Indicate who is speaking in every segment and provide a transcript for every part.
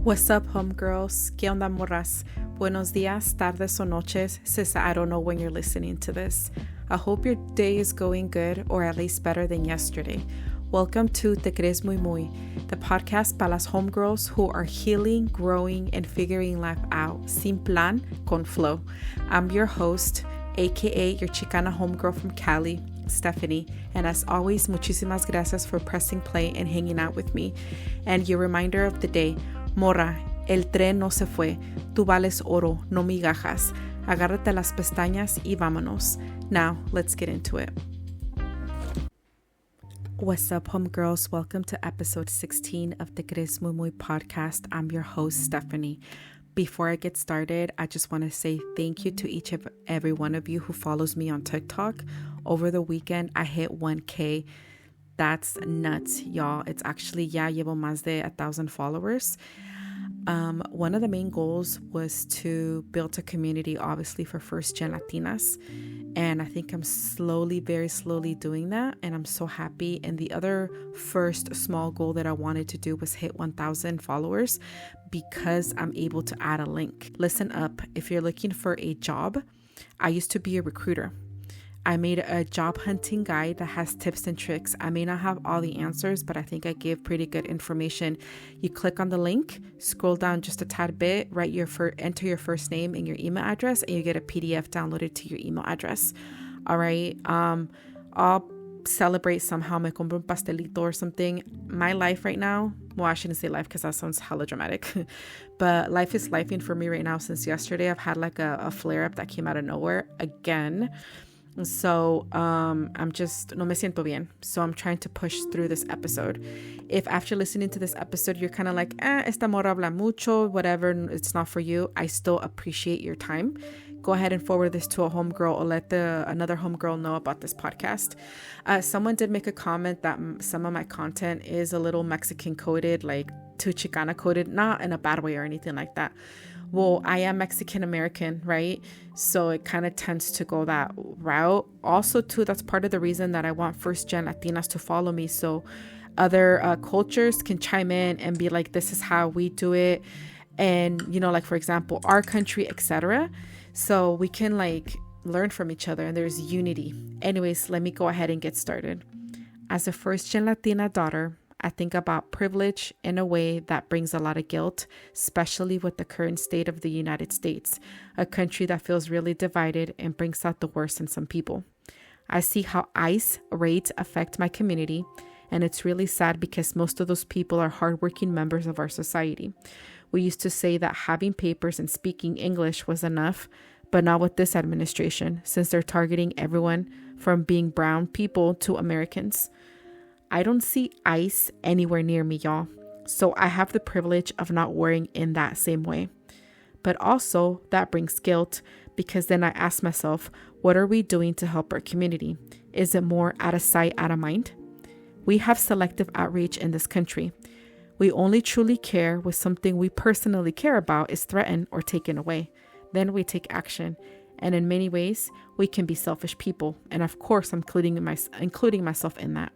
Speaker 1: What's up, homegirls? ¿Qué onda, morras? Buenos días, tardes, o noches, since I don't know when you're listening to this. I hope your day is going good, or at least better than yesterday. Welcome to Te Crees Muy Muy, the podcast para las homegirls who are healing, growing, and figuring life out, sin plan, con flow. I'm your host, aka your Chicana homegirl from Cali, Stephanie, and as always, muchísimas gracias for pressing play and hanging out with me. And your reminder of the day, morra, el tren no se fue, tú vales oro, no migajas. Agárrate las pestañas y vámonos. Now, let's get into it. What's up, homegirls? Welcome to episode 16 of the Crees Muy Muy podcast. I'm your host, Stephanie. Before I get started, I just want to say thank you to each of every one of you who follows me on TikTok. Over the weekend, I hit 1K. That's nuts, y'all. It's actually, llevo más de 1,000 followers. One of the main goals was to build a community, obviously, for First-Gen Latinas. And I think I'm very slowly doing that. And I'm so happy. And the other first small goal that I wanted to do was hit 1,000 followers because I'm able to add a link. Listen up. If you're looking for a job, I used to be a recruiter. I made a job hunting guide that has tips and tricks. I may not have all the answers, but I think I give pretty good information. You click on the link, scroll down just a tad bit, enter your first name and your email address, and you get a PDF downloaded to your email address. All right. I'll celebrate somehow. Me compro un pastelito or something. My life right now, well, I shouldn't say life because that sounds hella dramatic, but life is lifing for me right now. Since yesterday, I've had like a flare up that came out of nowhere again. So I'm just no me siento bien. So I'm trying to push through this episode. If after listening to this episode you're kind of like, esta morra habla mucho, whatever, it's not for you, I still appreciate your time. Go ahead and forward this to a homegirl or let another homegirl know about this podcast. Someone did make a comment that some of my content is a little Mexican coded, like too Chicana coded, not in a bad way or anything like that. Well, I am Mexican American, right? So it kind of tends to go that route. Also, too, that's part of the reason that I want First-Gen Latinas to follow me. So other cultures can chime in and be like, this is how we do it. And, like, for example, our country, etc. So we can like learn from each other and there's unity. Anyways, let me go ahead and get started. As a First-Gen Latina daughter, I think about privilege in a way that brings a lot of guilt, especially with the current state of the United States, a country that feels really divided and brings out the worst in some people. I see how ICE raids affect my community, and it's really sad because most of those people are hardworking members of our society. We used to say that having papers and speaking English was enough, but not with this administration, since they're targeting everyone from being brown people to Americans. I don't see ICE anywhere near me, y'all. So I have the privilege of not worrying in that same way. But also that brings guilt because then I ask myself, what are we doing to help our community? Is it more out of sight, out of mind? We have selective outrage in this country. We only truly care when something we personally care about is threatened or taken away. Then we take action. And in many ways, we can be selfish people. And of course, I'm including myself in that.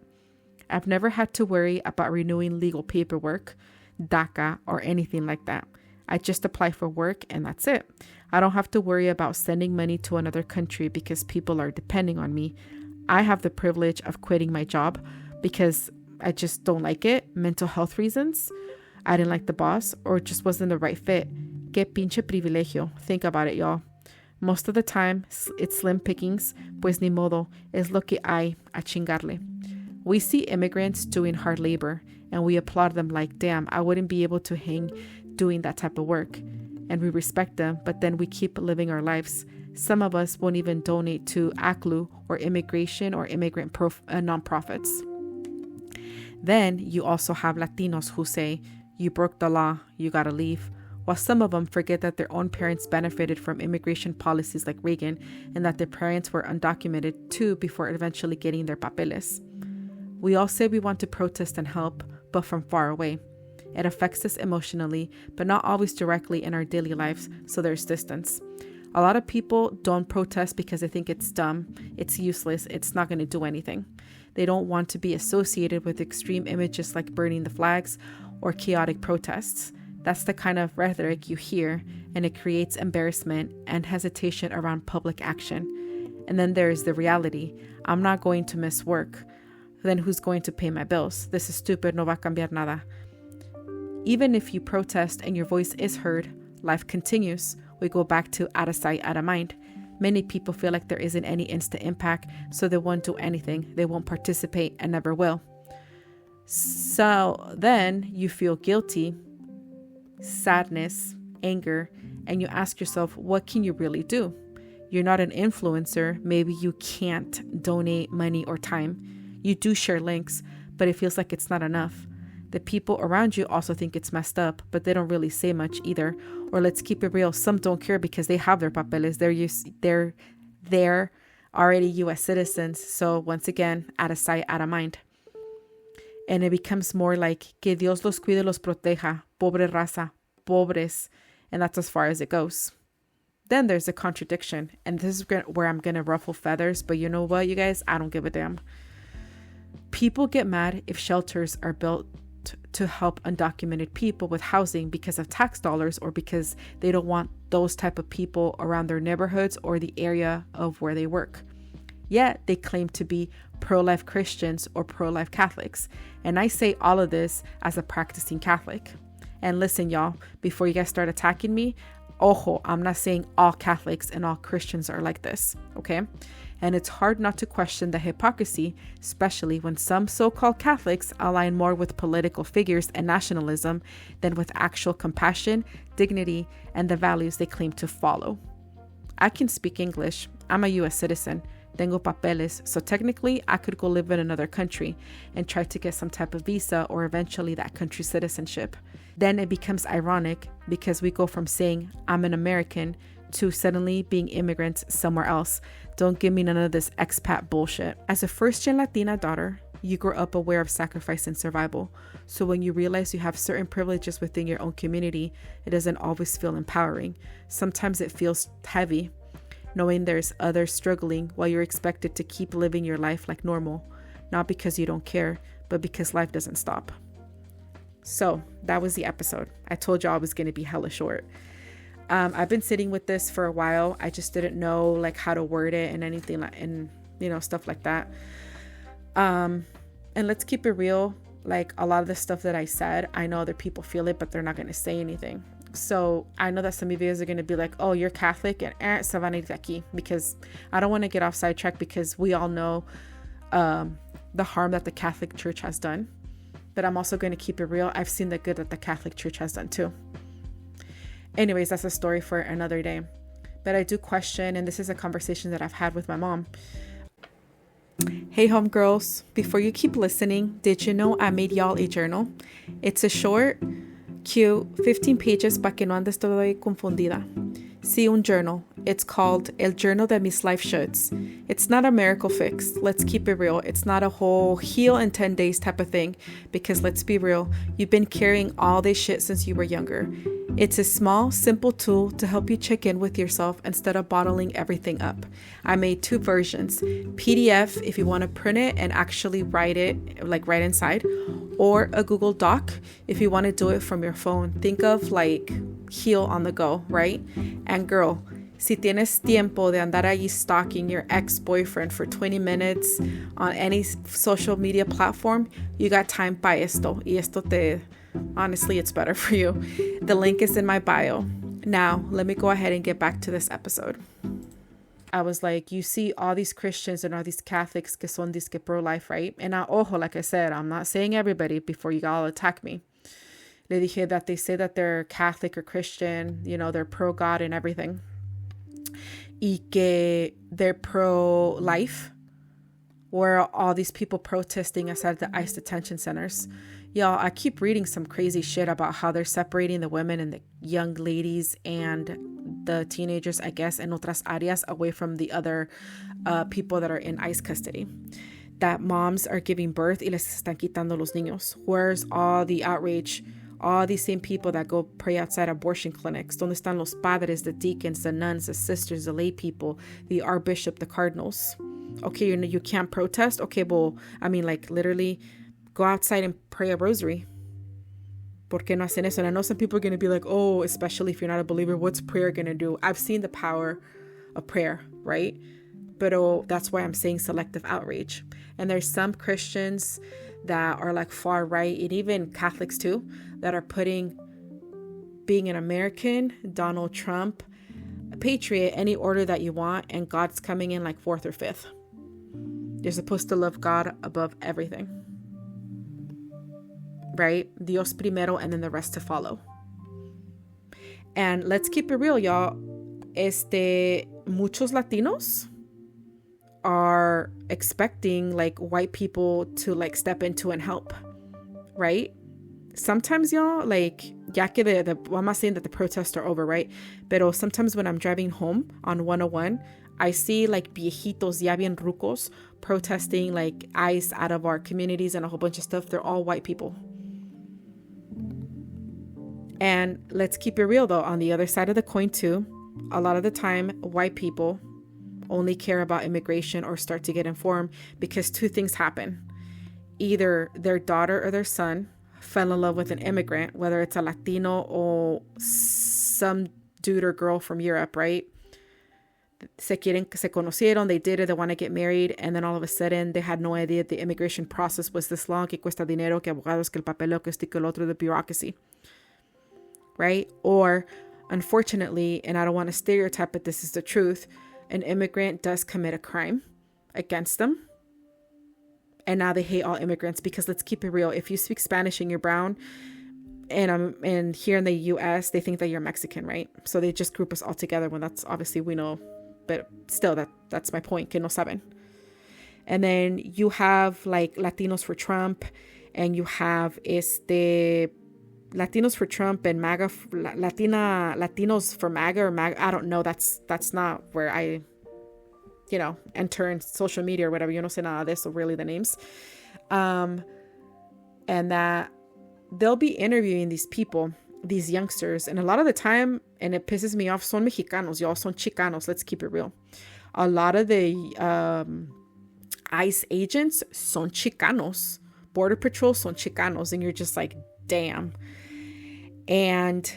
Speaker 1: I've never had to worry about renewing legal paperwork, DACA, or anything like that. I just apply for work and that's it. I don't have to worry about sending money to another country because people are depending on me. I have the privilege of quitting my job because I just don't like it, mental health reasons. I didn't like the boss or it just wasn't the right fit. Que pinche privilegio. Think about it, y'all. Most of the time, it's slim pickings, pues ni modo, es lo que hay, a chingarle. We see immigrants doing hard labor and we applaud them like, damn, I wouldn't be able to hang doing that type of work. And we respect them, but then we keep living our lives. Some of us won't even donate to ACLU or immigration or immigrant nonprofits. Then you also have Latinos who say, you broke the law, you gotta leave. While some of them forget that their own parents benefited from immigration policies like Reagan and that their parents were undocumented too before eventually getting their papeles. We all say we want to protest and help, but from far away. It affects us emotionally, but not always directly in our daily lives, so there's distance. A lot of people don't protest because they think it's dumb, it's useless, it's not going to do anything. They don't want to be associated with extreme images like burning the flags or chaotic protests. That's the kind of rhetoric you hear, and it creates embarrassment and hesitation around public action. And then there's the reality. I'm not going to miss work. Then who's going to pay my bills? This is stupid, no va a cambiar nada. Even if you protest and your voice is heard, life continues. We go back to out of sight, out of mind. Many people feel like there isn't any instant impact, so they won't do anything. They won't participate and never will. So then you feel guilty, sadness, anger, and you ask yourself, what can you really do? You're not an influencer. Maybe you can't donate money or time. You do share links, but it feels like it's not enough. The people around you also think it's messed up, but they don't really say much either. Or let's keep it real, some don't care because they have their papeles. They're already U.S. citizens. So once again, out of sight, out of mind. And it becomes more like, que Dios los cuide, los proteja, pobre raza, pobres. And that's as far as it goes. Then there's a contradiction. And this is where I'm going to ruffle feathers. But you know what, you guys? I don't give a damn. People get mad if shelters are built to help undocumented people with housing because of tax dollars, or because they don't want those type of people around their neighborhoods or the area of where they work. Yet they claim to be pro-life Christians or pro-life Catholics. And I say all of this as a practicing Catholic. And listen, y'all, before you guys start attacking me, ojo, I'm not saying all Catholics and all Christians are like this, okay? And it's hard not to question the hypocrisy, especially when some so-called Catholics align more with political figures and nationalism than with actual compassion, dignity, and the values they claim to follow. I can speak English. I'm a U.S. citizen. Tengo papeles. So technically, I could go live in another country and try to get some type of visa or eventually that country's citizenship. Then it becomes ironic because we go from saying I'm an American to suddenly being immigrants somewhere else. Don't give me none of this expat bullshit. As a first-gen Latina daughter, you grow up aware of sacrifice and survival. So when you realize you have certain privileges within your own community, it doesn't always feel empowering. Sometimes it feels heavy, knowing there's others struggling while you're expected to keep living your life like normal. Not because you don't care, but because life doesn't stop. So that was the episode. I told y'all I was going to be hella short. I've been sitting with this for a while. I just didn't know like how to word it and anything like, and you know, stuff like that. And let's keep it real. Like a lot of the stuff that I said, I know other people feel it, but they're not going to say anything. So I know that some of you guys are going to be like, oh, you're Catholic and se van a ir de aquí, because I don't want to get off sidetrack, because we all know the harm that the Catholic Church has done. But I'm also going to keep it real. I've seen the good that the Catholic Church has done too. Anyways, that's a story for another day. But I do question, and this is a conversation that I've had with my mom. Hey, homegirls, before you keep listening, did you know I made y'all a journal? It's a short, cute, 15 pages pa que no andes toda confundida. See, un journal. It's called El Journal de Mis Life Shoulds. It's not a miracle fix. Let's keep it real. It's not a whole heal in 10 days type of thing, because let's be real, you've been carrying all this shit since you were younger. It's a small, simple tool to help you check in with yourself instead of bottling everything up. I made 2 versions, PDF if you want to print it and actually write it like right inside, or a Google Doc if you want to do it from your phone. Think of like heal on the go, right? And girl, si tienes tiempo de andar allí stalking your ex-boyfriend for 20 minutes on any social media platform, you got time pa esto. Y esto honestly, it's better for you. The link is in my bio. Now, let me go ahead and get back to this episode. I was like, you see all these Christians and all these Catholics que son disque pro-life, right? And ojo, like I said, I'm not saying everybody before you all attack me. Le dije that they say that they're Catholic or Christian, you know, they're pro-God and everything. Y que they're pro-life. Where all these people protesting outside the ICE detention centers. Y'all, I keep reading some crazy shit about how they're separating the women and the young ladies and the teenagers, I guess, in otras áreas away from the other people that are in ICE custody. That moms are giving birth y les están quitando los niños. Where's all the outrage? All these same people that go pray outside abortion clinics. ¿Dónde están los padres, the deacons, the nuns, the sisters, the lay people, the archbishop, the cardinals? Okay, you can't protest? Okay, well, I mean, like, literally go outside and pray a rosary. ¿Por qué no hacen eso? And I know some people are going to be like, oh, especially if you're not a believer, what's prayer going to do? I've seen the power of prayer, right? But that's why I'm saying selective outrage. And there's some Christians that are like far right, and even Catholics too, that are putting being an American, Donald Trump, a patriot, any order that you want, and God's coming in like fourth or fifth. You're supposed to love God above everything, right? Dios primero, and then the rest to follow. And let's keep it real, y'all. Muchos Latinos are expecting like white people to like step into and help, right? Sometimes, y'all, like, ya que I'm not saying that the protests are over, right? Pero sometimes when I'm driving home on 101, I see like viejitos, ya bien rucos, protesting like ICE out of our communities and a whole bunch of stuff. They're all white people. And let's keep it real though, on the other side of the coin too, a lot of the time, white people only care about immigration or start to get informed because two things happen. Either their daughter or their son fell in love with an immigrant, whether it's a Latino or some dude or girl from Europe, right? Se conocieron, they did it, they want to get married, and then all of a sudden they had no idea the immigration process was this long, que cuesta dinero, que abogados, que el papeleo, que esto, que el otro, the bureaucracy, right? Or unfortunately, and I don't want to stereotype, but this is the truth, an immigrant does commit a crime against them. And now they hate all immigrants because let's keep it real. If you speak Spanish and you're brown and here in the US, they think that you're Mexican, right? So they just group us all together when that's obviously we know, but still that's my point, que no saben. And then you have like Latinos for Trump, and you have Latinos for Trump and MAGA, Latinos for MAGA or MAGA. I don't know. That's not where I enter in social media or whatever. Yo no sé nada de eso, really, the names. And that they'll be interviewing these people, these youngsters. And a lot of the time, and it pisses me off, son mexicanos, y'all, son chicanos. Let's keep it real. A lot of the ICE agents son chicanos. Border Patrol son chicanos. And you're just like, damn. And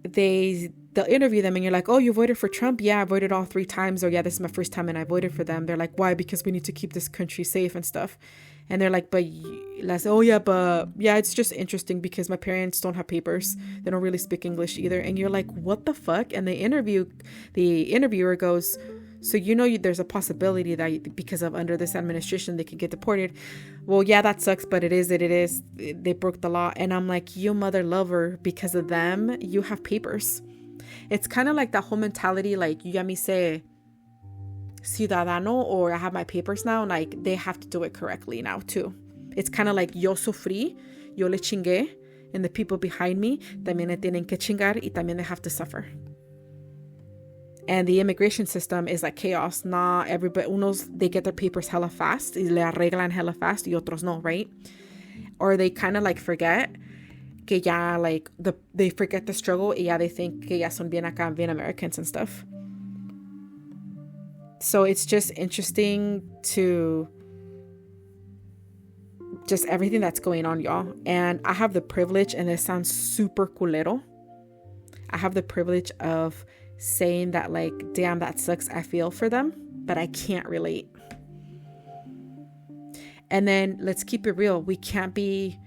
Speaker 1: they'll interview them and you're like, oh, you voted for Trump? Yeah, I voted all 3 times. Or yeah, this is my first time and I voted for them. They're like, why? Because we need to keep this country safe and stuff. And they're like, but it's just interesting because my parents don't have papers. They don't really speak English either. And you're like, what the fuck? And the interviewer goes, so there's a possibility that because of under this administration, they could get deported. Well, yeah, that sucks, but it is. They broke the law. And I'm like, you mother lover, because of them, you have papers. It's kind of like that whole mentality, like, you got me say ciudadano, or I have my papers now, like, they have to do it correctly now, too. It's kind of like, yo sufrí, yo le chingué, and the people behind me también le tienen que chingar, y también they have to suffer. And the immigration system is like chaos. Not everybody, unos, they get their papers hella fast, y le arreglan hella fast, y otros no, right? Or they kind of like forget que ya, like, they forget the struggle, y ya they think que ya son bien acá, bien Americans and stuff. So it's just interesting to just everything that's going on, y'all. And I have the privilege, and this sounds super culero, I have the privilege of saying that, like, damn, that sucks, I feel for them, but I can't relate. And then let's keep it real. We can't be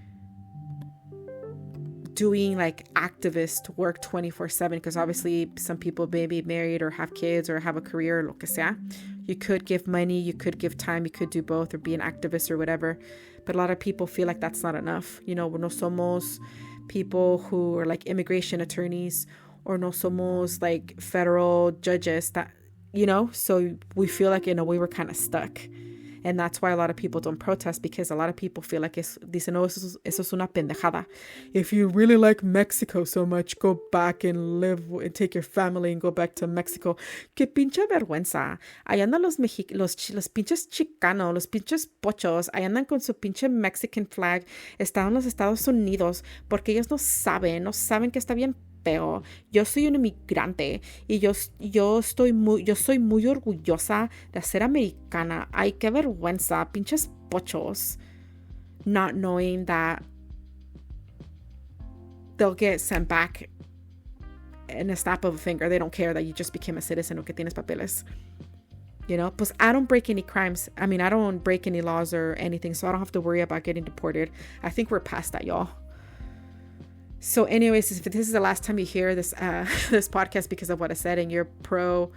Speaker 1: doing like activist work 24/7, because obviously some people may be married or have kids or have a career, lo que sea. You could give money, you could give time, you could do both, or be an activist or whatever. But a lot of people feel like that's not enough. No somos people who are like immigration attorneys, or no somos like federal judges, that, so we feel like in a way we're kind of stuck. And that's why a lot of people don't protest, because a lot of people feel like dicen, no, eso es una pendejada. If you really like Mexico so much, go back and live and take your family and go back to Mexico. Qué pinche vergüenza. Ahí andan los pinches chicanos, los pinches pochos. Ahí andan con su pinche Mexican flag. Están en los Estados Unidos porque ellos no saben que está bien feo. Yo soy un inmigrante y yo soy muy orgullosa de ser americana. Ay, qué vergüenza, pinches pochos. Not knowing that they'll get sent back in a snap of a finger. They don't care that you just became a citizen o que tienes papeles. You know, pues I don't break any crimes. I mean, I don't break any laws or anything, so I don't have to worry about getting deported. I think we're past that, y'all. So anyways, if this is the last time you hear this this podcast because of what I said and you're pro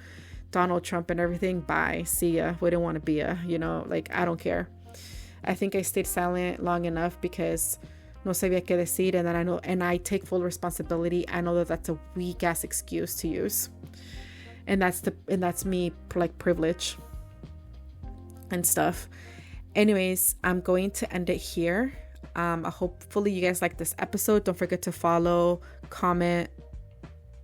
Speaker 1: Donald Trump and everything, bye, see ya. We don't want to be you know, like, I don't care. I think I stayed silent long enough because no sabía qué decir, and then I know, and I take full responsibility. I know that that's a weak ass excuse to use. And that's me, like, privilege and stuff. Anyways, I'm going to end it here. Hopefully you guys like this episode. Don't forget to follow, comment,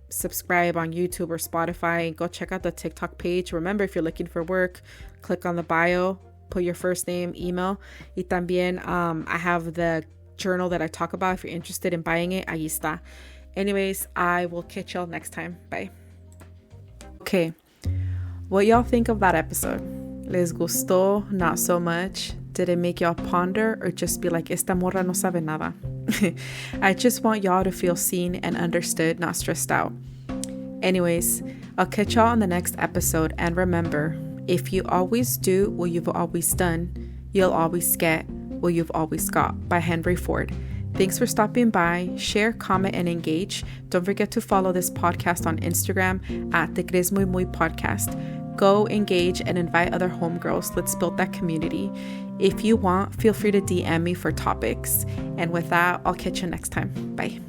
Speaker 1: subscribe on YouTube or Spotify, and go check out the TikTok page. Remember, if you're looking for work, click on the bio, put your first name, email. Y también, I have the journal that I talk about. If you're interested in buying it, ahí está. Anyways, I will catch y'all next time. Bye. Okay, what y'all think of that episode? Les gustó? Not so much? Did it make y'all ponder or just be like, esta morra no sabe nada? I just want y'all to feel seen and understood, not stressed out. Anyways, I'll catch y'all on the next episode, and remember, if you always do what you've always done, you'll always get what you've always got, by Henry Ford. Thanks for stopping by. Share, comment, and engage. Don't forget to follow this podcast on Instagram at Te Crees Muy Muy Podcast. Go engage and invite other homegirls. Let's build that community. If you want, feel free to DM me for topics. And with that, I'll catch you next time. Bye.